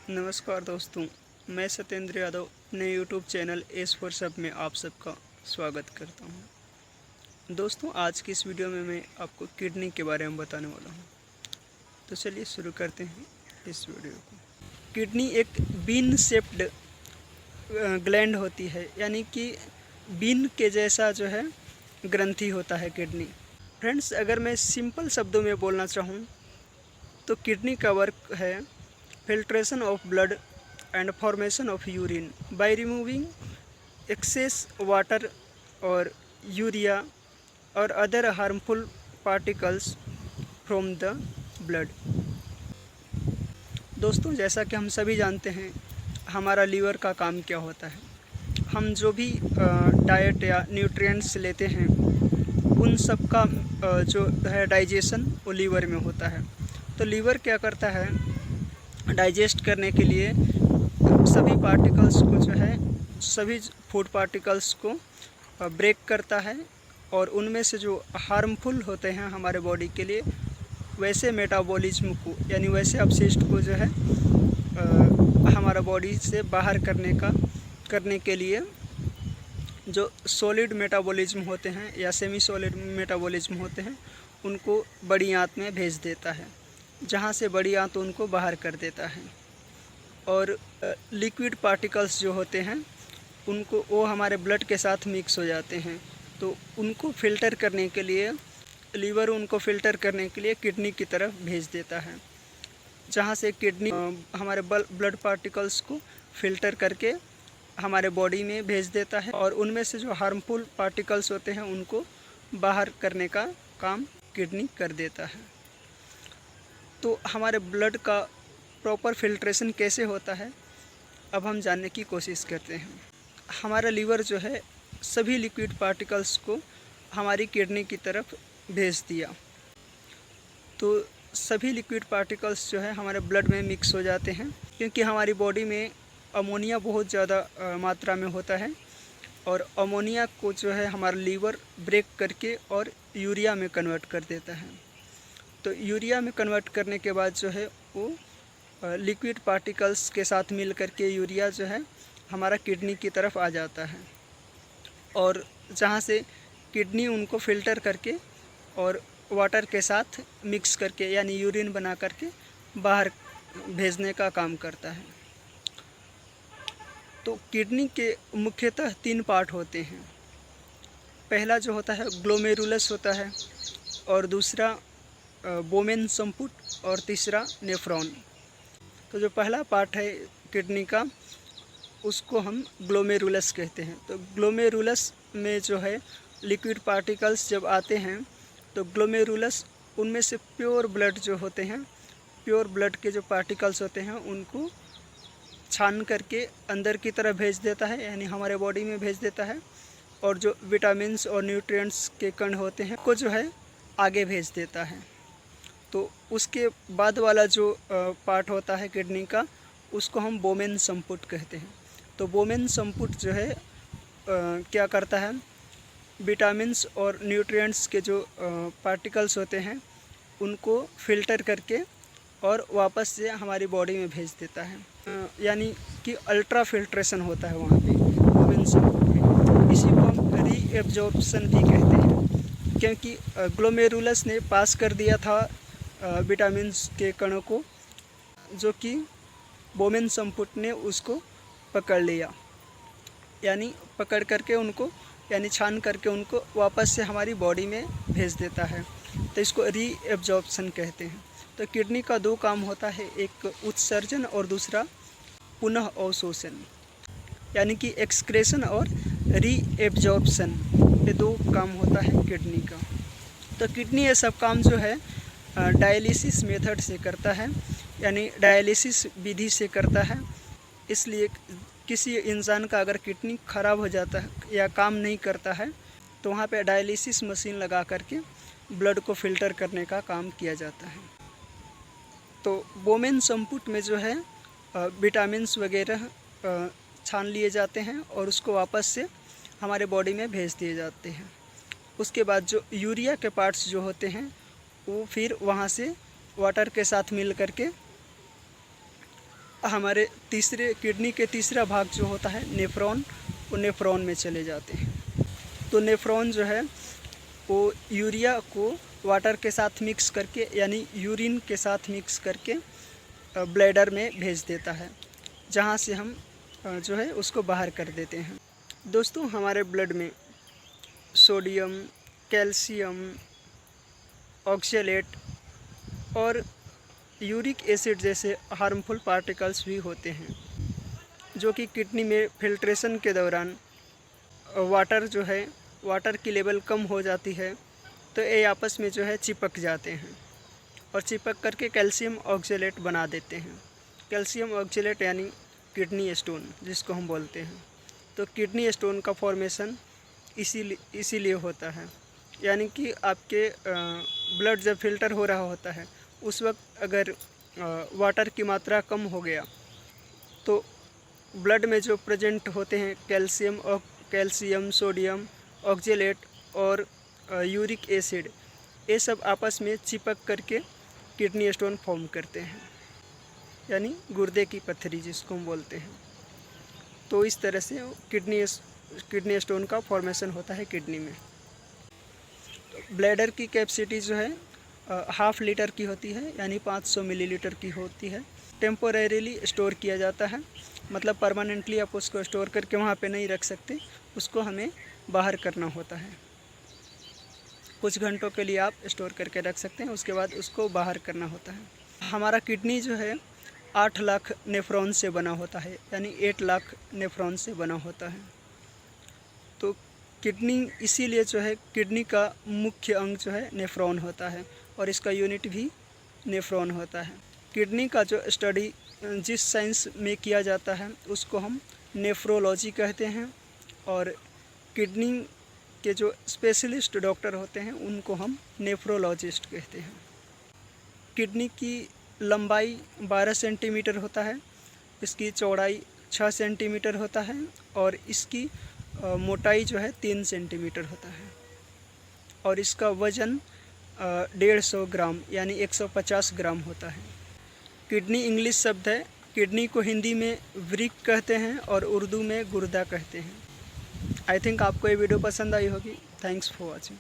नमस्कार दोस्तों, मैं सत्येंद्र यादव अपने यूट्यूब चैनल एस फॉर सब में आप सबका स्वागत करता हूं। दोस्तों, आज की इस वीडियो में मैं आपको किडनी के बारे में बताने वाला हूं। तो चलिए शुरू करते हैं इस वीडियो को। किडनी एक बीन शेप्ड ग्लैंड होती है, यानी कि बीन के जैसा जो है ग्रंथि होता है किडनी। फ्रेंड्स, अगर मैं सिंपल शब्दों में बोलना चाहूँ तो किडनी का वर्क है filtration of blood and formation of urine by removing excess water or urea or other harmful particles from the blood। दोस्तों, जैसा कि हम सभी जानते हैं हमारा लीवर का काम क्या होता है। हम जो भी डाइट या न्यूट्रिएंट्स लेते हैं उन सब का जो है डाइजेशन वो लीवर में होता है। तो लीवर क्या करता है, डाइजेस्ट करने के लिए सभी पार्टिकल्स को जो है सभी फूड पार्टिकल्स को ब्रेक करता है और उनमें से जो हार्मफुल होते हैं हमारे बॉडी के लिए वैसे मेटाबॉलिज्म को यानी वैसे अपशिष्ट को जो है हमारा बॉडी से बाहर करने के लिए जो सॉलिड मेटाबॉलिज्म होते हैं या सेमी सॉलिड मेटाबॉलिज्म होते हैं उनको बड़ी आंत में भेज देता है, जहाँ से बड़ी आंत उनको बाहर कर देता है। और लिक्विड पार्टिकल्स जो होते हैं उनको वो हमारे ब्लड के साथ मिक्स हो जाते हैं, तो उनको फ़िल्टर करने के लिए लीवर उनको फ़िल्टर करने के लिए किडनी की तरफ भेज देता है, जहाँ से किडनी हमारे ब्लड पार्टिकल्स को फ़िल्टर करके हमारे बॉडी में भेज देता है और उनमें से जो हार्मफुल पार्टिकल्स होते हैं उनको बाहर करने का काम किडनी कर देता है। तो हमारे ब्लड का प्रॉपर फिल्ट्रेशन कैसे होता है, अब हम जानने की कोशिश करते हैं। हमारा लीवर जो है सभी लिक्विड पार्टिकल्स को हमारी किडनी की तरफ भेज दिया, तो सभी लिक्विड पार्टिकल्स जो है हमारे ब्लड में मिक्स हो जाते हैं, क्योंकि हमारी बॉडी में अमोनिया बहुत ज़्यादा मात्रा में होता है और अमोनिया को जो है हमारा लीवर ब्रेक करके और यूरिया में कन्वर्ट कर देता है। तो यूरिया में कन्वर्ट करने के बाद जो है वो लिक्विड पार्टिकल्स के साथ मिल करके यूरिया जो है हमारा किडनी की तरफ आ जाता है और जहाँ से किडनी उनको फ़िल्टर करके और वाटर के साथ मिक्स करके यानी यूरिन बना करके बाहर भेजने का काम करता है। तो किडनी के मुख्यतः 3 पार्ट होते हैं। पहला जो होता है ग्लोमेरुलस होता है और दूसरा बोमेन संपुट और तीसरा नेफ्रॉन। तो जो पहला पार्ट है किडनी का उसको हम ग्लोमेरुलस कहते हैं। तो ग्लोमेरुलस में जो है लिक्विड पार्टिकल्स जब आते हैं तो ग्लोमेरुलस उनमें से प्योर ब्लड जो होते हैं, प्योर ब्लड के जो पार्टिकल्स होते हैं उनको छान करके अंदर की तरफ भेज देता है, यानी हमारे बॉडी में भेज देता है, और जो विटामिन्स और न्यूट्रिएंट्स के कण होते हैं को जो है आगे भेज देता है। तो उसके बाद वाला जो पार्ट होता है किडनी का उसको हम बोमेन संपुट कहते हैं। तो बोमेन संपुट जो है क्या करता है, विटामिन्स और न्यूट्रिएंट्स के जो पार्टिकल्स होते हैं उनको फ़िल्टर करके और वापस से हमारी बॉडी में भेज देता है, यानी कि अल्ट्रा फिल्ट्रेशन होता है वहाँ पे बोमेन संपुट में। इसी को हम रीएब्जॉर्प्शन भी कहते हैं, क्योंकि ग्लोमेरुलस ने पास कर दिया था विटामिन्स के कणों को, जो कि बोमेन संपुट ने उसको पकड़ लिया, यानी पकड़ करके उनको यानी छान करके उनको वापस से हमारी बॉडी में भेज देता है। तो इसको रीएब्जॉर्प्शन कहते हैं। तो किडनी का 2 काम होता है, एक उत्सर्जन और दूसरा पुनः अवशोषण, यानी कि एक्सक्रेशन और रीएब्जॉर्प्शन, ये 2 काम होता है किडनी का। तो किडनी ये सब काम जो है डायलिसिस मेथड से करता है, यानी डायलिसिस विधि से करता है। इसलिए किसी इंसान का अगर किडनी ख़राब हो जाता है या काम नहीं करता है तो वहाँ पे डायलिसिस मशीन लगा करके ब्लड को फ़िल्टर करने का काम किया जाता है। तो बोमेन संपुट में जो है विटामिन्स वगैरह छान लिए जाते हैं और उसको वापस से हमारे बॉडी में भेज दिए जाते हैं। उसके बाद जो यूरिया के पार्ट्स जो होते हैं वो फिर वहाँ से वाटर के साथ मिल करके हमारे किडनी के तीसरा भाग जो होता है नेफ्रॉन, वो नेफ्रॉन में चले जाते हैं। तो नेफ्रॉन जो है वो यूरिया को वाटर के साथ मिक्स करके यानी यूरिन के साथ मिक्स करके ब्लैडर में भेज देता है, जहाँ से हम जो है उसको बाहर कर देते हैं। दोस्तों, हमारे ब्लड में सोडियम, कैल्शियम, ऑक्सलेट और यूरिक एसिड जैसे हार्मफुल पार्टिकल्स भी होते हैं, जो कि किडनी में फिल्ट्रेशन के दौरान वाटर की लेवल कम हो जाती है, तो ये आपस में जो है चिपक जाते हैं और चिपक करके कैल्शियम ऑक्सलेट बना देते हैं। कैल्शियम ऑक्सलेट यानी किडनी स्टोन जिसको हम बोलते हैं। तो किडनी स्टोन का फॉर्मेशन इसीलिए होता है, यानी कि आपके ब्लड जब फिल्टर हो रहा होता है उस वक्त अगर वाटर की मात्रा कम हो गया तो ब्लड में जो प्रेजेंट होते हैं कैल्शियम, सोडियम, ऑक्सलेट और यूरिक एसिड, ये सब आपस में चिपक करके किडनी स्टोन फॉर्म करते हैं, यानी गुर्दे की पत्थरी जिसको हम बोलते हैं। तो इस तरह से किडनी स्टोन का फॉर्मेशन होता है किडनी में। ब्लैडर की कैपेसिटी जो है ½ लीटर की होती है, यानी 500 मिलीलीटर की होती है। टेम्पोरेरीली स्टोर किया जाता है, मतलब परमानेंटली आप उसको स्टोर करके वहाँ पे नहीं रख सकते, उसको हमें बाहर करना होता है। कुछ घंटों के लिए आप स्टोर करके रख सकते हैं, उसके बाद उसको बाहर करना होता है। हमारा किडनी जो है 8 लाख नेफ्रॉन से बना होता है, यानी 8 लाख नेफ्रॉन से बना होता है। तो किडनी इसीलिए जो है किडनी का मुख्य अंग जो है नेफ्रॉन होता है और इसका यूनिट भी नेफ्रॉन होता है। किडनी का जो स्टडी जिस साइंस में किया जाता है उसको हम नेफ्रोलॉजी कहते हैं, और किडनी के जो स्पेशलिस्ट डॉक्टर होते हैं उनको हम नेफ्रोलॉजिस्ट कहते हैं। किडनी की लंबाई 12 सेंटीमीटर होता है, इसकी चौड़ाई 6 सेंटीमीटर होता है और इसकी मोटाई जो है 3 सेंटीमीटर होता है, और इसका वज़न 150 ग्राम यानी 150 ग्राम होता है। किडनी इंग्लिश शब्द है। किडनी को हिंदी में वृक्क कहते हैं और उर्दू में गुर्दा कहते हैं। आई थिंक आपको ये वीडियो पसंद आई होगी। Thanks for watching.